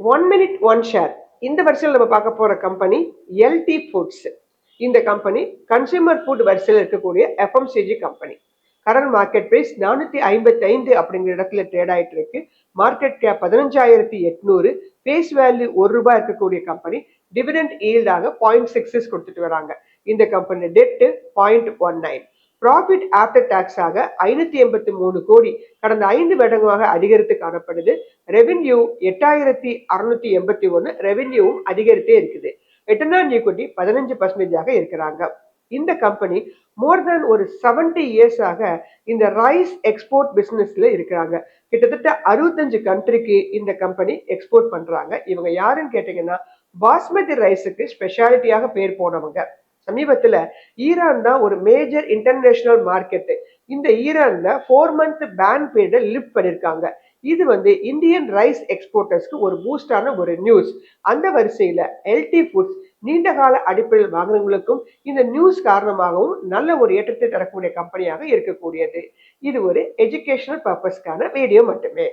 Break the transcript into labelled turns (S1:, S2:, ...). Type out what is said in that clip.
S1: One minute one share. இந்த வரிசையில் நம்ம பார்க்க போற கம்பெனி எல்டி ஃபுட்ஸ். இந்த கம்பெனி கன்சியூமர் ஃபுட் வரிசையில் இருக்கக்கூடிய FMCG company. Current market price 455 அப்படிங்கிற இடத்துல ட்ரேட் ஆயிட்டு இருக்கு. Market gap 15,800. ஃபேஸ் வேல்யூ ₹1 இருக்கக்கூடிய கம்பெனி. டிவிடெண்ட் ஈல்டாக 0.66 கொடுத்துட்டு வராங்க. இந்த company debt 0.19. Profit after tax ஆக 583 கோடி கடந்த 5 வருடங்களாக அதிகரித்து காணப்படுது. ரெவென்யூ 8,681. ரெவென்யூவும் அதிகரித்தே இருக்குது. ரிட்டர்ன் ஆன் ஈக்விட்டி 15% இருக்கிறாங்க. இந்த கம்பெனி மோர் தேன் ஒரு 70 இயர்ஸாக இந்த ரைஸ் எக்ஸ்போர்ட் பிசினஸ்ல இருக்கிறாங்க. கிட்டத்தட்ட 65 கண்ட்ரிக்கு இந்த கம்பெனி எக்ஸ்போர்ட் பண்றாங்க. இவங்க யாருன்னு கேட்டீங்கன்னா பாஸ்மதி ரைஸுக்கு ஸ்பெஷாலிட்டியாக பேர் போனவங்க. சமீபத்துல ஈரான் தான் ஒரு மேஜர் இன்டர்நேஷனல் மார்க்கெட். இந்த ஈரான்ல 4 மந்த் பேன் பீரியட் லிஃப்ட் பண்ணிருக்காங்க. இது இந்தியன் ரைஸ் எக்ஸ்போர்ட்டர்ஸ்க்கு ஒரு பூஸ்டான ஒரு நியூஸ். அந்த வரிசையில எல்டி ஃபுட்ஸ் நீண்ட கால அடிப்படையில் வாங்குறவங்களுக்கும் இந்த நியூஸ் காரணமாகவும் நல்ல ஒரு ஏற்றத்தை தரக்கூடிய கம்பெனியாக இருக்கக்கூடியது. இது ஒரு எஜுகேஷனல் பர்பஸ்க்கான வீடியோ மட்டுமே.